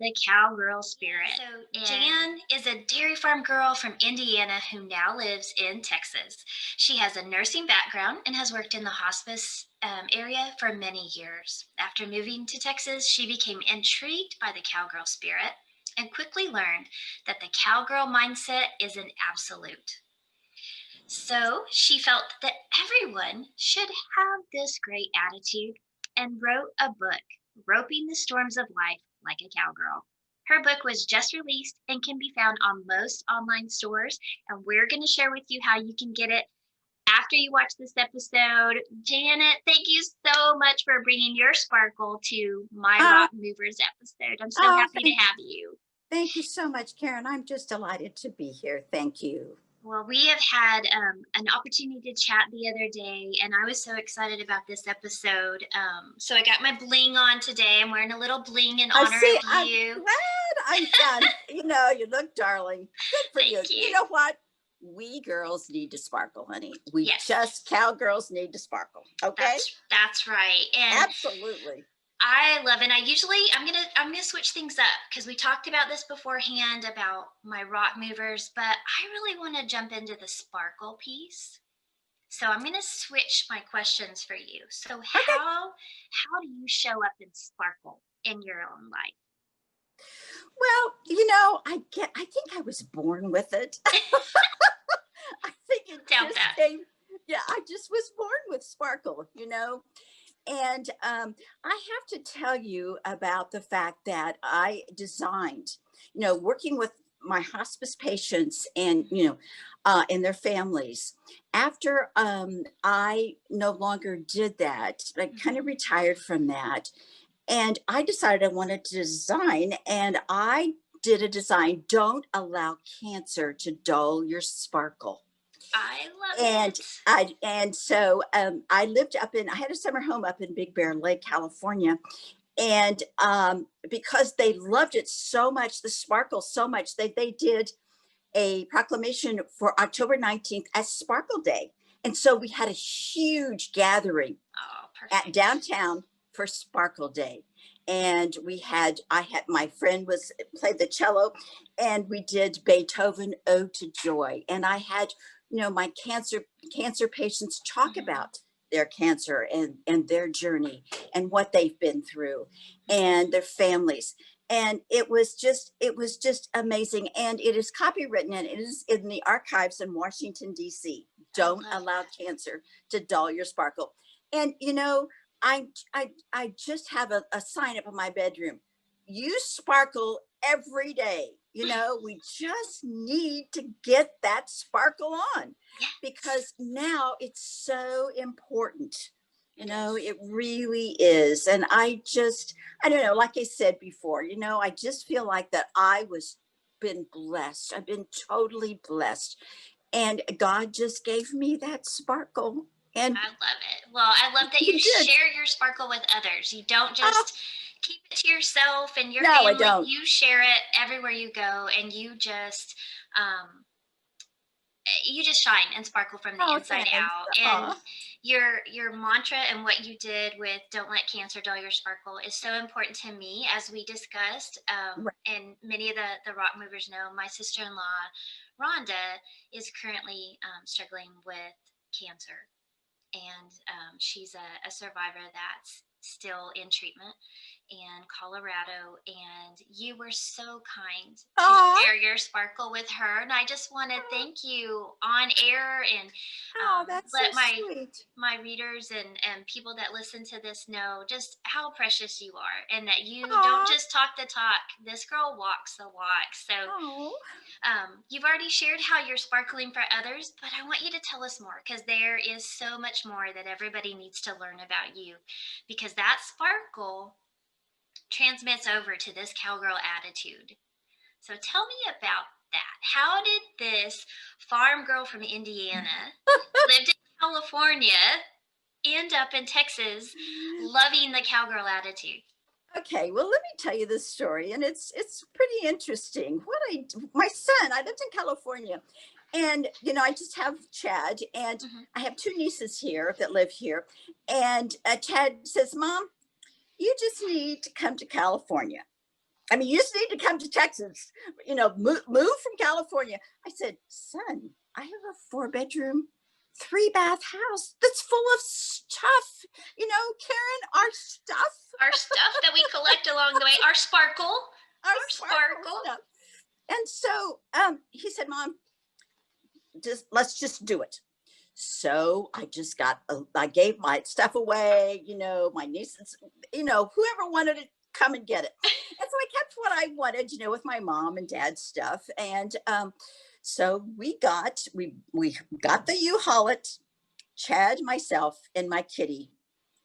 the cowgirl spirit. So Jan is a dairy farm girl from Indiana who now lives in Texas. She has a nursing background and has worked in the hospice area for many years. After moving to Texas, she became intrigued by the cowgirl spirit and quickly learned that the cowgirl mindset is an absolute. So she felt that everyone should have this great attitude and wrote a book, Roping the Storms of Life Like a Cowgirl. Her book was just released and can be found on most online stores. And we're going to share with you how you can get it after you watch this episode. Janet, thank you so much for bringing your sparkle to my Rock Movers episode. I'm so happy to have you. Thank you so much, Karen. I'm just delighted to be here. Thank you. Well, we have had an opportunity to chat the other day, and I was so excited about this episode. So I got my bling on today. I'm wearing a little bling in honor of you. I'm glad. I'm done. You look darling. Good for you. You know what? We girls need to sparkle, honey. We just cowgirls need to sparkle. Okay? That's right. And absolutely. I love it. I'm gonna switch things up because we talked about this beforehand about my rock movers, but I really want to jump into the sparkle piece. So I'm gonna switch my questions for you. So how do you show up in sparkle in your own life? Well, I think I was born with it. I think it just came. Yeah, I just was born with sparkle, And I have to tell you about the fact that I designed, working with my hospice patients and, and their families. After I no longer did that, I kind of retired from that. And I decided I wanted to design, and I did a design, Don't Allow Cancer to Dull Your Sparkle. I love it. And so I had a summer home up in Big Bear Lake, California. And because they loved it so much, the sparkle so much, they did a proclamation for October 19th as Sparkle Day. And so we had a huge gathering at downtown for Sparkle Day. And my friend played the cello, and we did Beethoven Ode to Joy. And I had my cancer patients talk about their cancer and their journey and what they've been through and their families. And it was just amazing. And it is copywritten, and it is in the archives in Washington, D.C. Don't allow cancer to dull your sparkle. And, I just have a sign up in my bedroom. You sparkle every day. We just need to get that sparkle on, because now it's so important. It really is. And I don't know, like I said before, I just feel like that been blessed. I've been totally blessed. And God just gave me that sparkle. And I love it. Well, I love that you share your sparkle with others. You don't just keep it to yourself and your family. I don't. You share it everywhere you go, and you just shine and sparkle from the inside out. And your mantra and what you did with Don't Let Cancer Dull Your Sparkle is so important to me, as we discussed. And many of the rock movers know my sister-in-law, Rhonda, is currently struggling with cancer. And she's a survivor that's still in treatment in Colorado. And you were so kind to share your sparkle with her. And I just want to thank you on air and let my readers and people that listen to this know just how precious you are, and that you don't just talk the talk. This girl walks the walk. So you've already shared how you're sparkling for others, but I want you to tell us more, because there is so much more that everybody needs to learn about you, because that sparkle transmits over to this cowgirl attitude. So tell me about that. How did this farm girl from Indiana, lived in California, end up in Texas loving the cowgirl attitude? Okay, well, let me tell you this story, and it's pretty interesting. My son, I lived in California, and I just have Chad, and I have two nieces here that live here, and Chad says, "Mom, you just need to come to California." I mean, you just need to come to Texas, move from California. I said, son, I have a 4-bedroom, 3-bath house that's full of stuff. Karen, our stuff, Our stuff that we collect along the way, our sparkle, our our sparkle sparkle. stuff. And so he said, Mom, let's just do it. So I gave my stuff away, my nieces, whoever wanted it, come and get it. And so I kept what I wanted, with my mom and dad's stuff. And so we got the U-Haul, Chad, myself, and my kitty,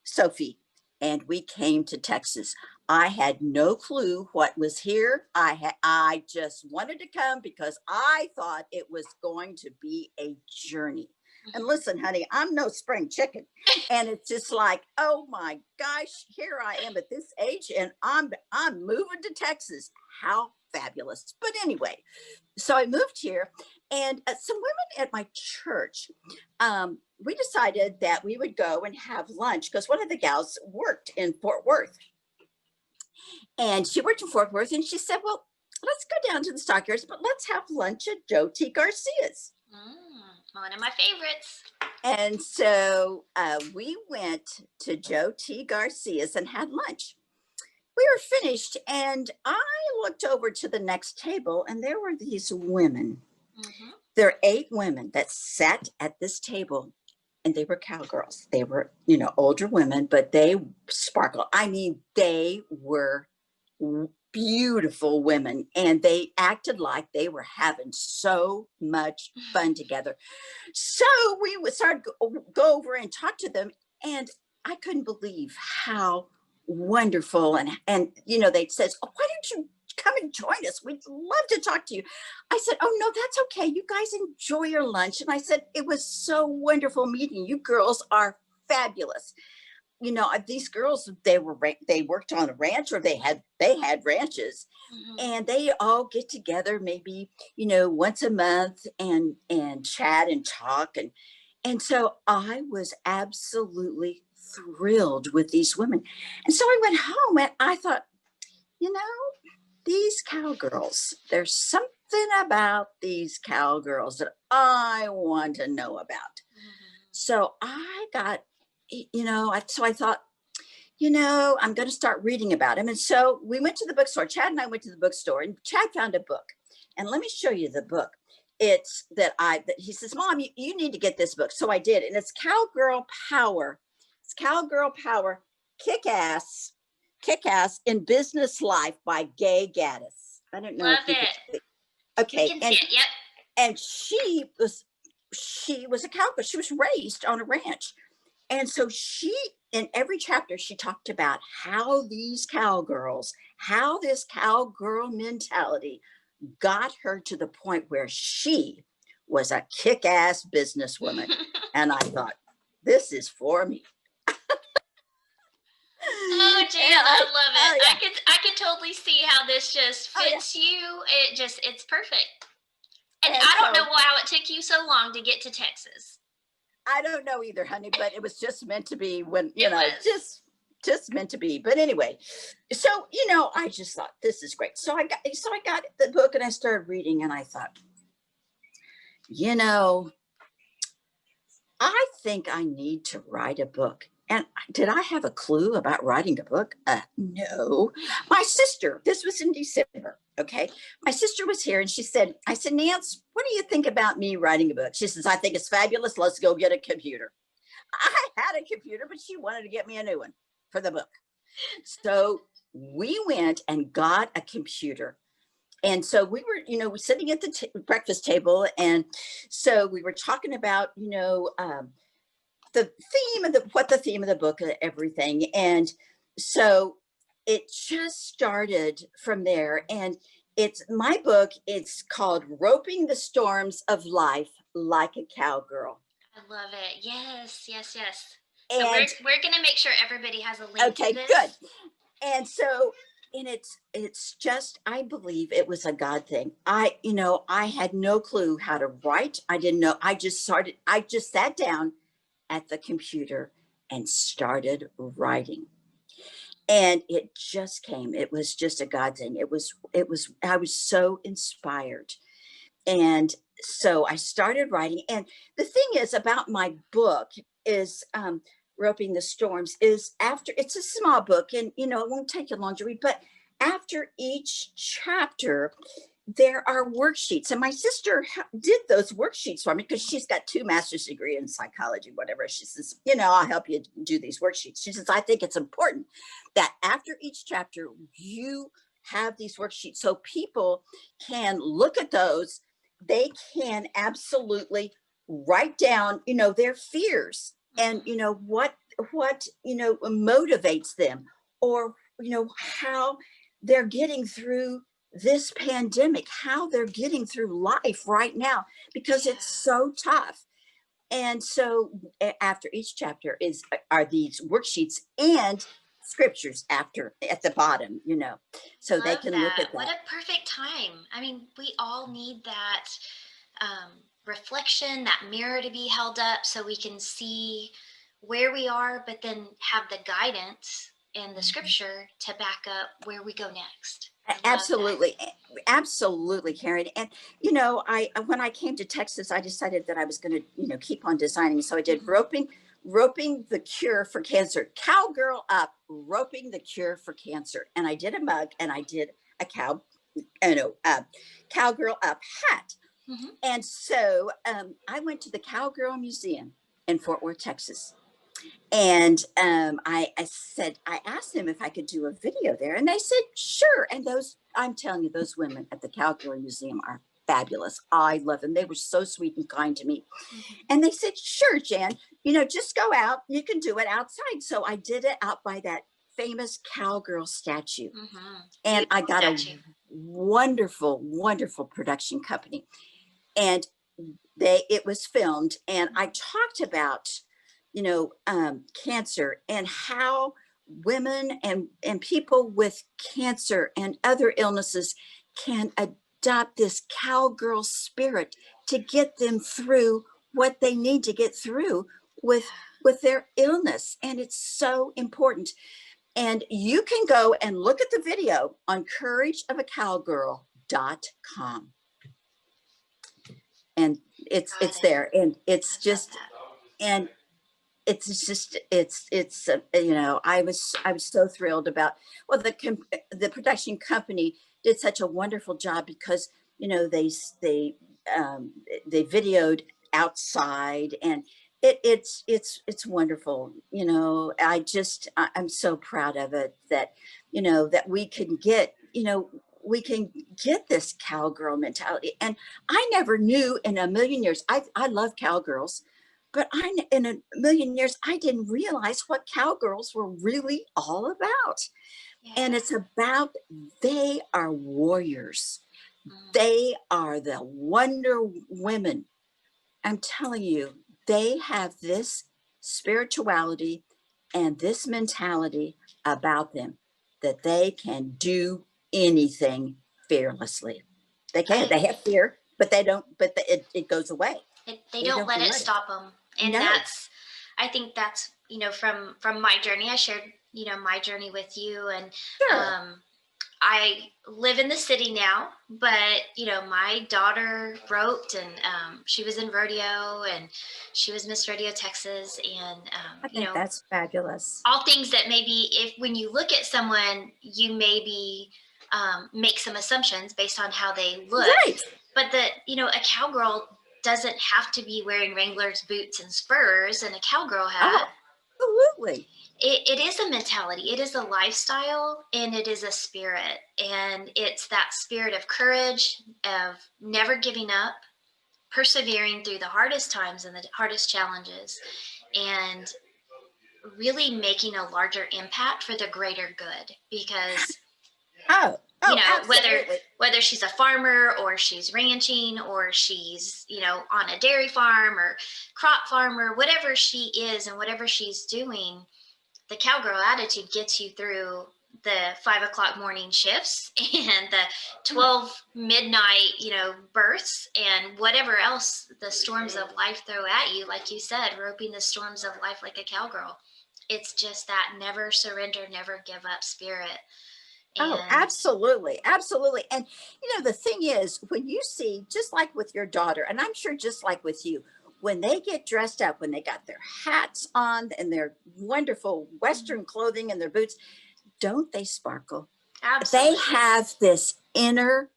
Sophie, and we came to Texas. I had no clue what was here. I just wanted to come because I thought it was going to be a journey. And listen, honey, I'm no spring chicken. And it's just like, oh my gosh, here I am at this age and I'm moving to Texas. How fabulous. But anyway, so I moved here, and some women at my church, we decided that we would go and have lunch because one of the gals worked in Fort Worth. And she worked in Fort Worth, and she said, well, let's go down to the Stockyards, but let's have lunch at Joe T. Garcia's. One of my favorites. And so we went to Joe T. Garcia's and had lunch. We were finished, and I looked over to the next table, and there were these women. There are 8 women that sat at this table, and they were cowgirls. They were, older women, but they sparkled. I mean, they were beautiful women, and they acted like they were having so much fun together. So we would start go over and talk to them, and I couldn't believe how wonderful and they says, oh, why don't you come and join us? We'd love to talk to you. I said, oh no, that's okay, you guys enjoy your lunch. And I said, it was so wonderful meeting you. Girls are fabulous. These girls, they worked on a ranch, or they had ranches. And they all get together maybe once a month and chat and talk, and so I was absolutely thrilled with these women. And so I went home and I thought, these cowgirls, there's something about these cowgirls that I want to know about. So I got, so I thought, I'm going to start reading about him. And so we went to the bookstore. Chad and I went to the bookstore, and Chad found a book. And let me show you the book. It's he says, Mom, you need to get this book. So I did. And it's Cowgirl Power. It's Cowgirl Power, Kick-Ass in Business Life by Gay Gaddis. I don't know. Love it. Okay. Yep. And she was a cowgirl. She was raised on a ranch. And so in every chapter, she talked about how these cowgirls, how this cowgirl mentality got her to the point where she was a kick-ass businesswoman. And I thought, this is for me. Oh, Jan, I love it. Yeah. I could totally see how this just fits you. It's perfect. And I don't know how it took you so long to get to Texas. I don't know either, honey, but it was just meant to be when, just meant to be. But anyway, so, I just thought, this is great. So I got the book and I started reading, and I thought, I think I need to write a book. And did I have a clue about writing a book? No. My sister, this was in December, okay? My sister was here, and I said, Nance, what do you think about me writing a book? She says, I think it's fabulous. Let's go get a computer. I had a computer, but she wanted to get me a new one for the book. So we went and got a computer. And so we were, sitting at the breakfast table. And so we were talking about, the theme of the theme of the book, everything. And so it just started from there. And it's my book. It's called Roping the Storms of Life Like a Cowgirl. I love it. Yes. And so we're going to make sure everybody has a link to this. Good. And so, and it's just, I believe it was a God thing. I had no clue how to write. I didn't know. I just sat down at the computer and started writing. And it just came. It was just a God thing. I was so inspired. And so I started writing. And the thing is about my book is, Roping the Storms, is after, it's a small book, and it won't take you long to read, but after each chapter, there are worksheets. And my sister did those worksheets for me because she's got 2 master's degree in psychology, whatever. She says, I'll help you do these worksheets. She says, I think it's important that after each chapter, you have these worksheets so people can look at those. They can absolutely write down, their fears, and, what motivates them, or, how they're getting through this pandemic, how they're getting through life right now, because it's so tough. And so after each chapter are these worksheets and scriptures after at the bottom, so they Love can look that. at What that. a perfect time. I mean, we all need that reflection, that mirror to be held up so we can see where we are, but then have the guidance in the scripture to back up where we go next. I love that. Absolutely, absolutely, Karen. And I when I came to Texas, I decided that I was going to keep on designing. So I did Mhm. roping the cure for cancer, cowgirl up, roping the cure for cancer, and I did a mug, and I did a cowgirl up hat. Mhm. And so I went to the Cowgirl Museum in Fort Worth, Texas, and I asked them if I could do a video there, and they said sure. And I'm telling you, those women at the Cowgirl Museum are fabulous. I love them. They were so sweet and kind to me. Mhm. And they said, sure, Jan, just go out. You can do it outside. So I did it out by that famous cowgirl statue, Mhm. and I Beautiful got a statue. wonderful, wonderful production company, and it was filmed, and I talked about cancer, and how women and people with cancer and other illnesses can adopt this cowgirl spirit to get them through what they need to get through with Yeah. their illness. And it's so important. And you can go and look at the video on courageofacowgirl.com, and Got it's it. there, and it's I love just, that. and I was so thrilled about, well, the production company did such a wonderful job, because um they videoed outside, and it's wonderful. I'm so proud of it, that that we can get this cowgirl mentality. And I never knew in a million years. I love cowgirls, but in a million years, I didn't realize what cowgirls were really all about. And Yeah. it's about, they are warriors. Mm. They are the Wonder Women. I'm telling you, they have this spirituality and this mentality about them, that they can do anything fearlessly. They can. I They have fear, but they don't. But it goes away. they They don't don't let it let it. stop them, and No. I think that's from my journey. I shared my journey with you, and Sure. um I live in the city now, but my daughter roped, and she was in rodeo, and she was Miss Rodeo Texas, and I think that's fabulous. all things that maybe, if when you look at someone, you maybe make some assumptions based on how they look, Right. but that a cowgirl doesn't have to be wearing Wrangler's boots and spurs and a cowgirl hat. Oh, absolutely. It is a mentality, it is a lifestyle, and it is a spirit. And it's that spirit of courage, of never giving up, persevering through the hardest times and the hardest challenges, and really making a larger impact for the greater good. Because Oh, whether absolutely. she's a farmer, or she's ranching, or she's on a dairy farm or crop farmer, whatever she is and whatever she's doing, the cowgirl attitude gets you through the 5 o'clock morning shifts and the Oh, 12 midnight, births, and whatever else the storms of life throw at you. Like you said, roping the storms of life like a cowgirl. it's just that never surrender, never give up spirit. Oh, And absolutely. Absolutely. And, the thing is, when you see, just like with your daughter, and I'm sure just like with you, when they get dressed up, when they got their hats on and their wonderful Western clothing and their boots, don't they sparkle? They absolutely. have this inner,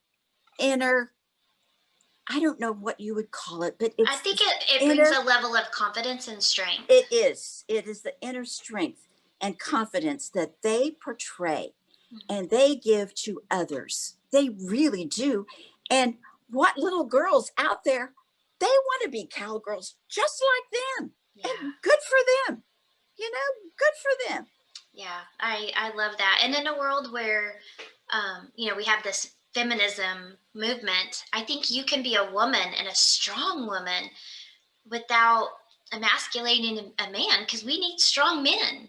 I don't know what you would call it, but I it's think this it brings inner, a level of confidence and strength. it is the inner strength and confidence that they portray and they give to others. They really do. And what little girls out there, they want to be cowgirls just like them. Yeah. And good for them. Good for them. Yeah, I love that. And in a world where, we have this feminism movement, I think you can be a woman and a strong woman without emasculating a man, because we need strong men.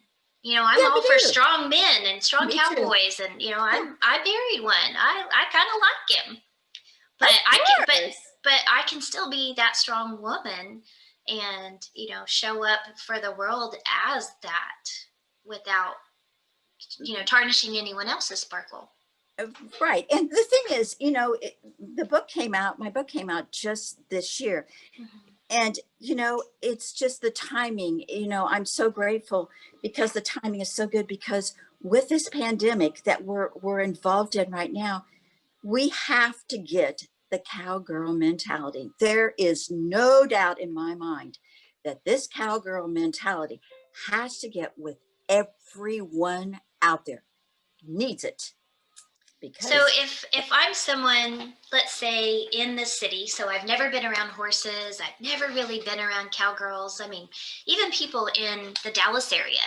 I'm Yeah, we all for do. strong men and strong Me too. cowboys, and Yeah, I married one. I kind of like him, but of I can course. but I can still be that strong woman and show up for the world as that without tarnishing anyone else's sparkle. Uh, Right. And the thing is, my book came out just this year. Mhm. And, it's just the timing. I'm so grateful because the timing is so good because with this pandemic that we're involved in right now, we have to get the cowgirl mentality. There is no doubt in my mind that this cowgirl mentality has to get with everyone out there. Needs it So because if I'm someone, let's say in the city, so I've never been around horses, I've never really been around cowgirls. I mean, even people in the Dallas area,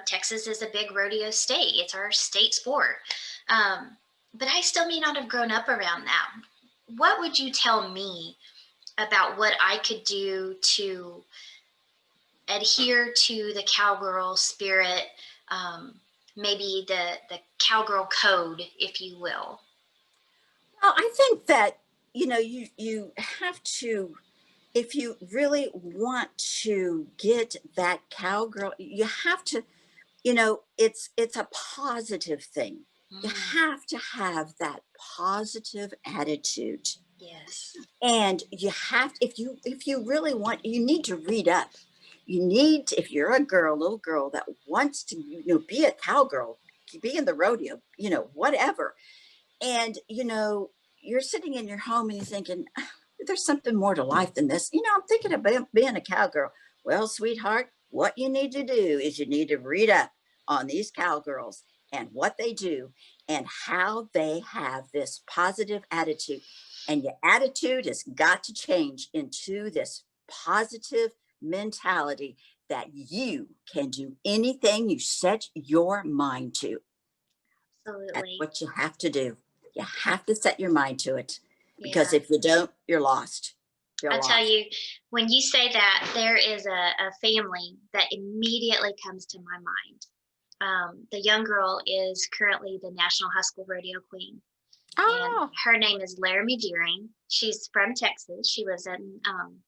Texas is a big rodeo state. It's our state sport. Um, but I still may not have grown up around that. What would you tell me about what I could do to adhere to the cowgirl spirit, maybe the cowgirl code, if you will? well, I think that you have to, if you really want to get that cowgirl, you have to, it's a positive thing. You Mm, have to have that positive attitude. yes. And you have, if you really want, you need to read up. You need, if you're a girl, little girl that wants to, be a cowgirl, be in the rodeo, whatever. And you're sitting in your home and you're thinking, "Ah, there's something more to life than this. I'm thinking about being a cowgirl." Well, sweetheart, what you need to do is you need to read up on these cowgirls and what they do and how they have this positive attitude. And your attitude has got to change into this positive mentality that you can do anything you set your mind to. That's Absolutely. what you have to do. You have to set your mind to it because Yeah. if you don't, you're lost. You're I'll tell lost. you, when you say that, there is a family that immediately comes to my mind. The young girl is currently the National High School Rodeo Queen, and Oh, her name is Laramie Deering. She's from Texas. She lives in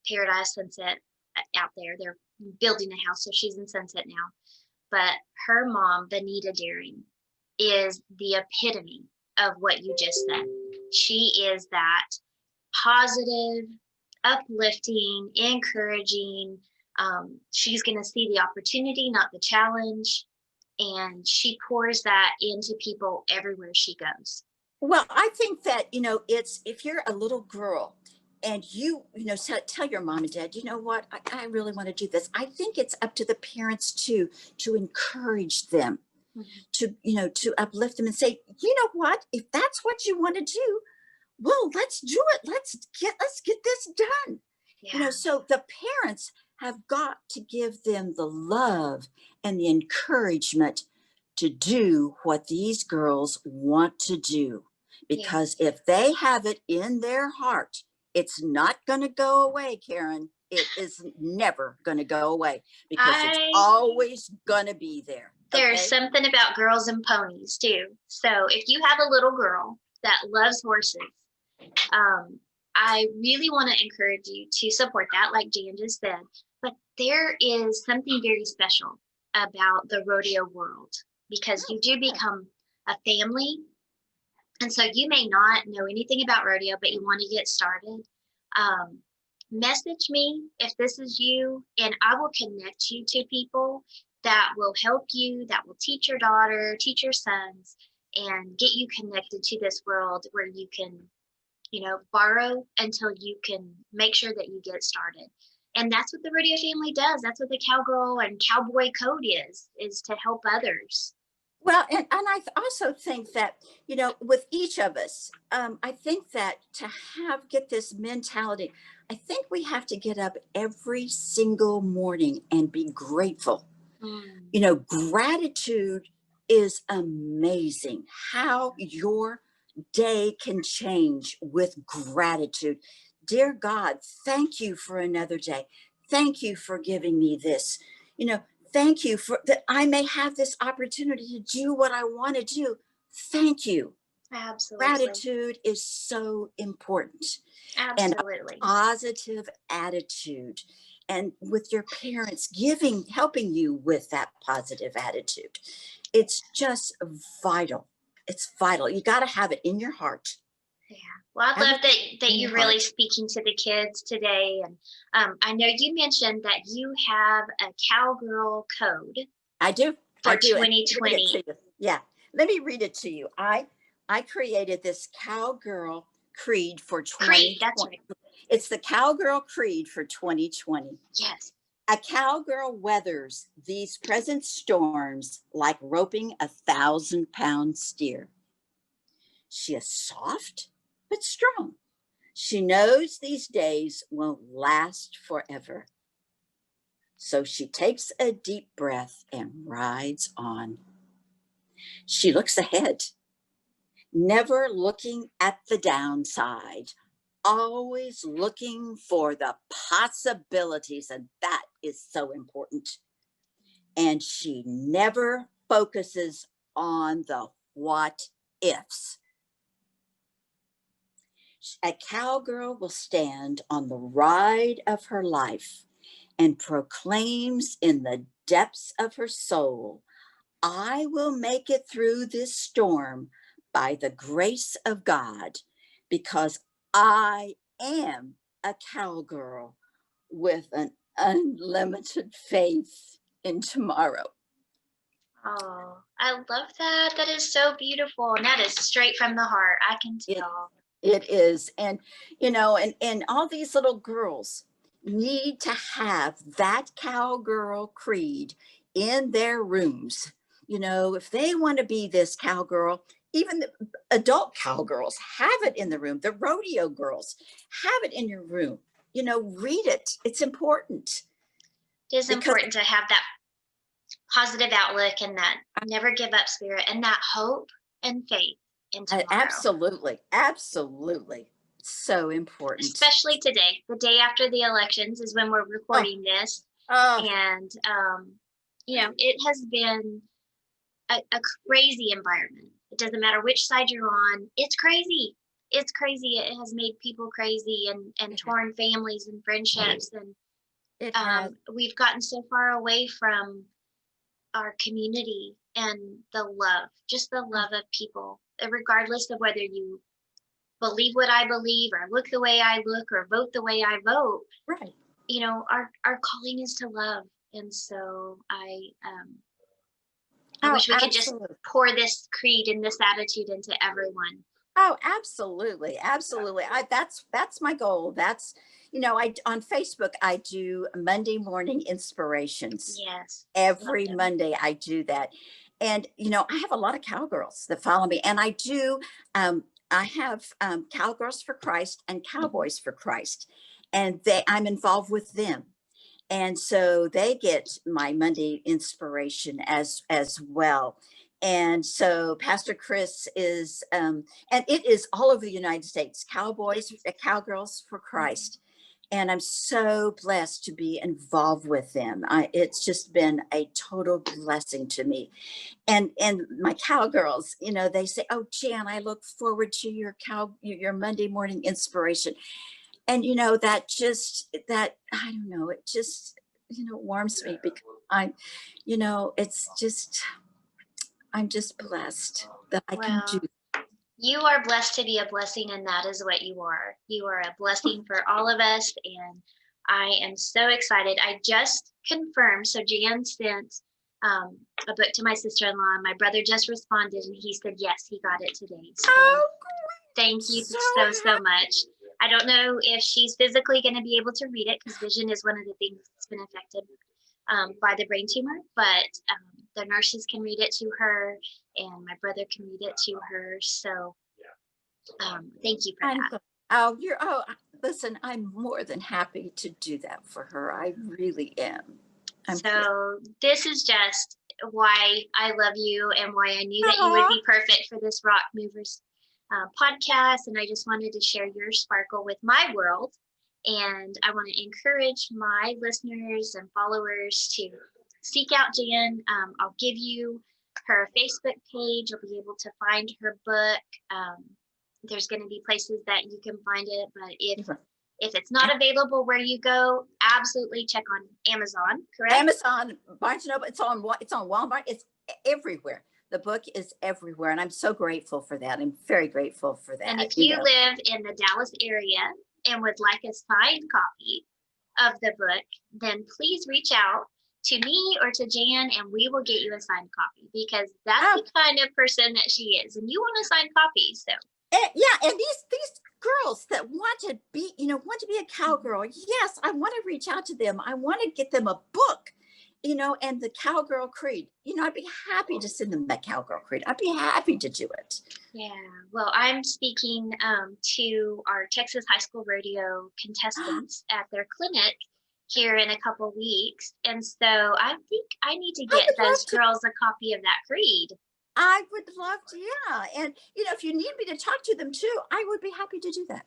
Paradise Sunset out there. They're building a house, so she's in Sunset now. But her mom, Benita Deering, is the epitome of what you just said. She is that positive, uplifting, encouraging. She's going to see the opportunity, not the challenge. And she pours that into people everywhere she goes. well, I think that, it's if you're a little girl and tell your mom and dad, you know what, I really want to do this. I think it's up to the parents too to encourage them, Mhm. to uplift them and say, you know what, if that's what you want to do, well, let's do it. Let's get this done. Yeah. So the parents have got to give them the love and the encouragement to do what these girls want to do. Because Yes. if they have it in their heart, it's not going to go away, Karen. It is never going to go away because it's I always going to be there. There's Okay. something about girls and ponies too. So if you have a little girl that loves horses, um, I really want to encourage you to support that, like Jan just said. But there is something very special about the rodeo world because Oh, you do yeah. become a family. And so you may not know anything about rodeo, but you want to get started. Um, Message me if this is you, and I will connect you to people that will help you, that will teach your daughter, teach your sons, and get you connected to this world where you can, borrow until you can make sure that you get started. And that's what the rodeo family does. That's what the cowgirl and cowboy code is to help others. Well, and also think that, with each of us, I think that to get this mentality, I think we have to get up every single morning and be grateful. Mm, Gratitude is amazing. How your day can change with gratitude. Dear God, thank you for another day. Thank you for giving me this. You know, Thank you for that I may have this opportunity to do what I want to do. Thank you. absolutely. Gratitude is so important, and a Absolutely. positive attitude. And with your parents helping you with that positive attitude, it's just vital. It's vital. You got to have it in your heart. Yeah. Well, I Have it love that in you your really heart. speaking to the kids today. And I know you mentioned that you have a cowgirl code I do. I for do. And let me read it to 2020. you. Yeah. Let me read it to you. I created this Cowgirl Creed for Creed, that's 2020. right. It's the Cowgirl Creed for 2020. Yes. A cowgirl weathers these present storms like roping 1,000-pound steer. She is soft but strong. She knows these days won't last forever. So she takes a deep breath and rides on. She looks ahead, never looking at the downside, always looking for the possibilities. And that is so important. And she never focuses on the what ifs. A cowgirl will stand on the ride of her life and proclaims in the depths of her soul, I will make it through this storm by the grace of God, because I am a cowgirl with an unlimited faith in tomorrow. Oh, I love that. That is so beautiful. And that is straight from the heart. I can It tell. it is. And and all these little girls need to have that cowgirl creed in their rooms. If they want to be this cowgirl, even the adult cowgirls have it in the room. The rodeo girls have it in your room. Read it. It's important It is because important to have that positive outlook and that never give up spirit and that hope and faith in tomorrow. absolutely, absolutely, so important. Especially today, the day after the elections is when we're Oh, recording this. oh, And, it has been a crazy environment. It doesn't matter which side you're on, it's crazy. It's crazy. It has made people crazy and torn families and friendships. And it has. we've gotten so far away from our community and the love, just the love of people, regardless of whether you believe what I believe or look the way I look or vote the way I vote. Right. Our calling is to love. And so I Oh, wish we could just absolutely. pour this creed and this attitude into everyone. Oh, absolutely. Absolutely. That's my goal. I on Facebook I do Monday morning inspirations. Yes. Love Every them. Monday I do that. And I have a lot of cowgirls that follow me, and I have Cowgirls for Christ and Cowboys for Christ, and I'm involved with them. And so they get my Monday inspiration as well. And so Pastor Chris is and it is all over the United States, Cowboys, Cowgirls for Mhm. Christ. And I'm so blessed to be involved with them. It's just been a total blessing to me. And my cowgirls, they say, "Oh, Jan, I look forward to your Monday morning inspiration." And that I don't know, it just warms me because I, it's just I'm just blessed that I can do. Well, you are blessed to be a blessing, and that is what you are. You are a blessing for all of us, and I am so excited. I just confirmed. So Jan sent a book to my sister-in-law, and my brother just responded, and he said yes, he got it today. So Oh, thank you so so much. I don't know if she's physically going to be able to read it because vision is one of the things that's been affected by the brain tumor, but the nurses can read it to her, and my brother can read it to her. So thank you for I'm that. go- listen, I'm more than happy to do that for her. I really am. So this is just why I love you and why I knew that you would Aw. be perfect for this Rock Movers podcast. And I just wanted to share your sparkle with my world. And I want to encourage my listeners and followers to seek out Jan. I'll give you her Facebook page. You'll be able to find her book. There's going to be places that you can find it, but if it's not available where you go, absolutely check on Amazon, correct? Amazon, Barnes and Noble, it's on Walmart, it's everywhere. The book is everywhere, and I'm so grateful for that. I'm very grateful for that. And if you live in the Dallas area and would like a signed copy of the book, then please reach out to me or to Jan, and we will get you a signed copy because that's the kind of person that she is, and you want a signed copy. So and these girls that want to be a cowgirl, yes, I want to reach out to them. I want to get them a book, and the Cowgirl Creed. I'd be happy to send them that Cowgirl Creed. I'd be happy to do it. Yeah, well, I'm speaking to our Texas high school rodeo contestants at their clinic here in a couple weeks, and so I think I need to get those girls a copy of that creed. I would love to, yeah. And if you need me to talk to them too, I would be happy to do that.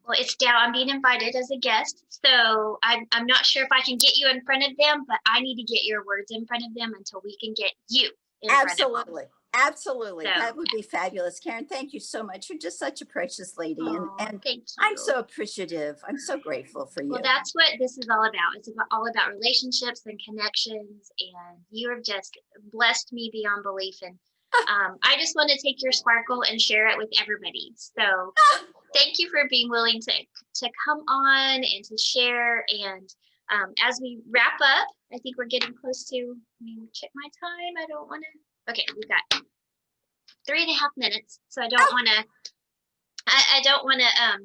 Well, it's down. I'm being invited as a guest, so I'm not sure if I can get you in front of them, but I need to get your words in front of them until we can get you in front of them. Absolutely. So, that would be fabulous. Karen, thank you so much. You're just such a precious lady. And thank you. I'm so appreciative. I'm so grateful for you. Well, that's what this is all about. It's all about relationships and connections. And you have just blessed me beyond belief. And I just want to take your sparkle and share it with everybody. So thank you for being willing to come on and to share. And as we wrap up, I think we're getting close to, let me check my time. I don't want to. Okay, we've got 3.5 minutes, so I don't want to. I don't want to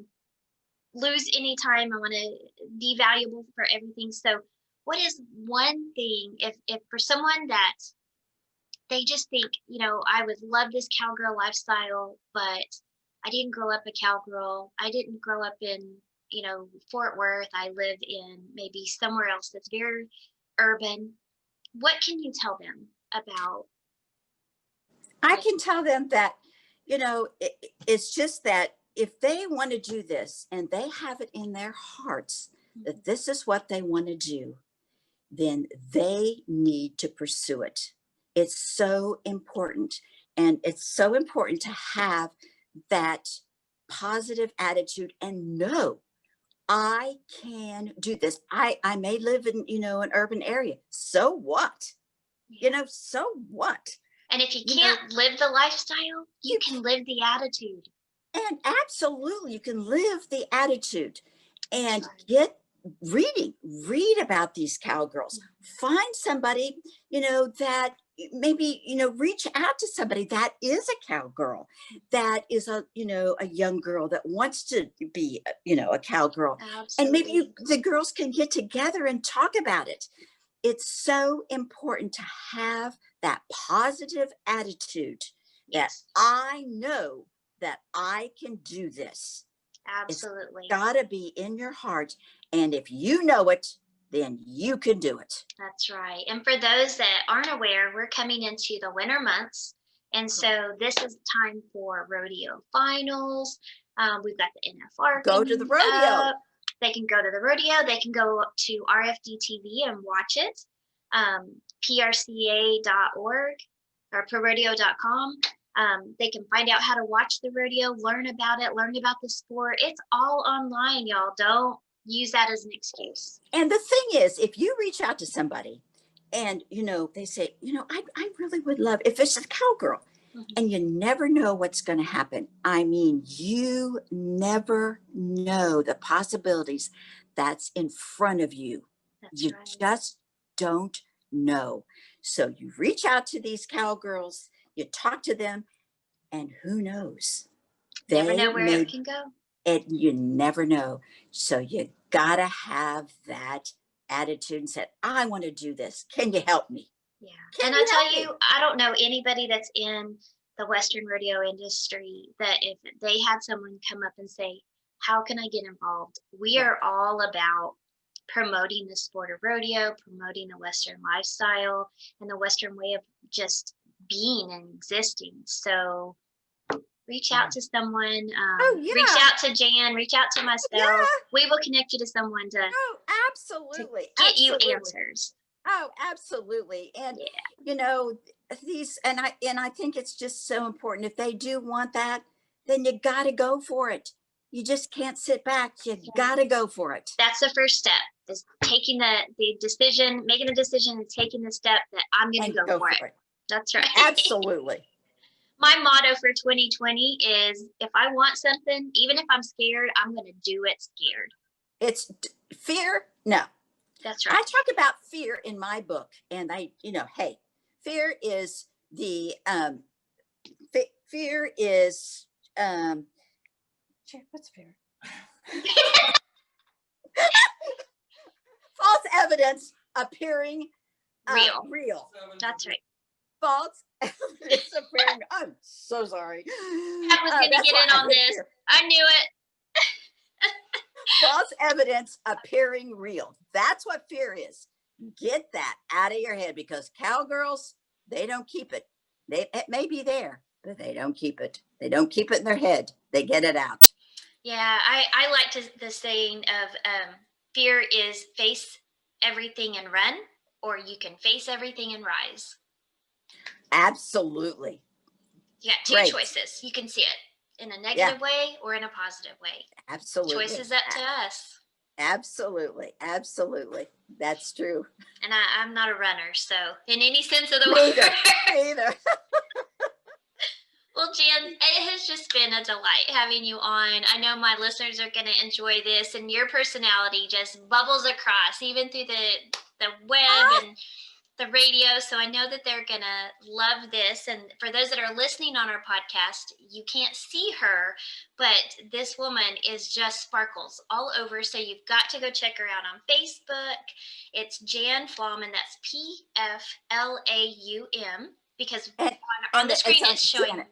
lose any time. I want to be valuable for everything. So, what is one thing if for someone that they just think, I would love this cowgirl lifestyle, but I didn't grow up a cowgirl. I didn't grow up in Fort Worth. I live in maybe somewhere else that's very urban. What can you tell them about? I can tell them that, it's just that if they want to do this and they have it in their hearts that this is what they want to do, then they need to pursue it. It's so important. And it's so important to have that positive attitude and know I can do this. I may live in, an urban area. So what? So what? And if you can't live the lifestyle, you can live the attitude. And absolutely, you can live the attitude and get read about these cowgirls. Find somebody, that maybe, reach out to somebody that is a cowgirl, that is a young girl that wants to be, a cowgirl. Absolutely. And maybe the girls can get together and talk about it. It's so important to have that positive attitude that I know that I can do this. Absolutely. It's gotta be in your heart. And if you know it, then you can do it. That's right. And for those that aren't aware, we're coming into the winter months. And so this is time for Rodeo Finals. We've got the NFR. Go to the rodeo. They can go to the rodeo. They can go to RFD TV and watch it. PRCA.org or prorodeo.com. They can find out how to watch the rodeo, learn about it, learn about the sport. It's all online, y'all. Don't use that as an excuse. And the thing is, if you reach out to somebody and, they say, I really would love, if it's a cowgirl, and you never know what's going to happen. I mean, you never know the possibilities that's in front of you. That's you right. just don't know. So you reach out to these cowgirls, you talk to them, and who knows? Never know where it can go. And you never know. So you gotta have that attitude and say, I want to do this. Can you help me? Yeah. And I tell you, I don't know anybody that's in the Western rodeo industry that if they had someone come up and say, how can I get involved? We are all about promoting the sport of rodeo, promoting the Western lifestyle and the Western way of just being and existing. So reach out to someone, reach out to Jan, reach out to myself. We will connect you to someone to absolutely to get you answers. Oh, absolutely. And these, and I think it's just so important. If they do want that, then you got to go for it. You just can't sit back. You got to go for it. That's the first step, is taking the decision, making the decision and taking the step that I'm going to go for it. That's right. Absolutely. My motto for 2020 is, if I want something, even if I'm scared, I'm going to do it scared. It's fear. No. That's right. I talk about fear in my book, and hey, fear is the fear is what's fear? False evidence appearing real. That's right. False evidence appearing. I'm so sorry. I was going to get in on this. Fear. I knew it. False evidence appearing real. That's what fear is. Get that out of your head, because cowgirls, they don't keep it. It may be there, but they don't keep it. They don't keep it in their head. They get it out. Yeah, I like the saying of fear is face everything and run, or you can face everything and rise. Absolutely. You got two choices. You can see it in a negative way or in a positive way. Absolutely. Choice is up to us. Absolutely. Absolutely. That's true. And I'm not a runner, so in any sense of the word. Neither. Well, Jan, it has just been a delight having you on. I know my listeners are going to enjoy this, and your personality just bubbles across, even through the web and the radio. So I know that they're going to love this. And for those that are listening on our podcast, you can't see her, but this woman is just sparkles all over. So you've got to go check her out on Facebook. It's Jan Pflaum, and that's Pflaum, because on the screen it's showing. Janet.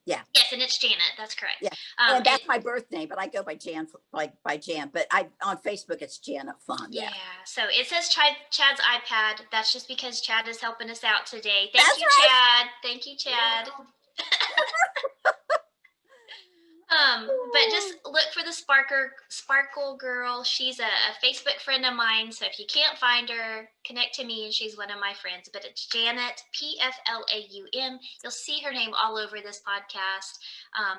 Yeah. Yes, and it's Janet. That's correct. Yeah. And that's my birth name, but I go by Jan, by Jan. But on Facebook it's Janet Pflaum. Yeah. So it says Chad's iPad. That's just because Chad is helping us out today. Thank you, right. Chad. Thank you, Chad. But just look for the Sparkle Girl. She's a Facebook friend of mine. So if you can't find her, connect to me, and she's one of my friends. But it's Janet, Pflaum. You'll see her name all over this podcast.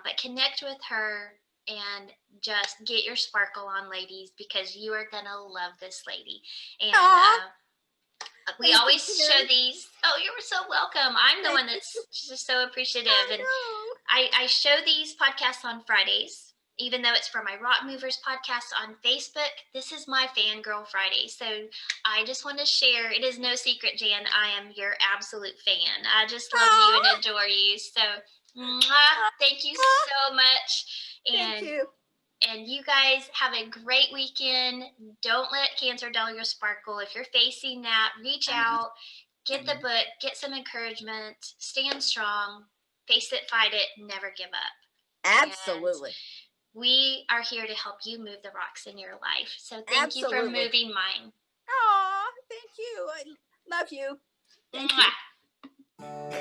But connect with her and just get your sparkle on, ladies, because you are gonna love this lady. And we always show these. Oh, you're so welcome. I'm the one that's just so appreciative. And I show these podcasts on Fridays, even though it's for my Rock Movers podcast on Facebook. This is my Fangirl Friday. So I just want to share. It is no secret, Jan, I am your absolute fan. I just love you and adore you. So thank you so much. Thank you. And you guys have a great weekend. Don't let cancer dull your sparkle. If you're facing that, reach out, get the book, get some encouragement, stand strong, face it, fight it, never give up. Absolutely. And we are here to help you move the rocks in your life. So thank you for moving mine. Oh, thank you. I love you. Thank you.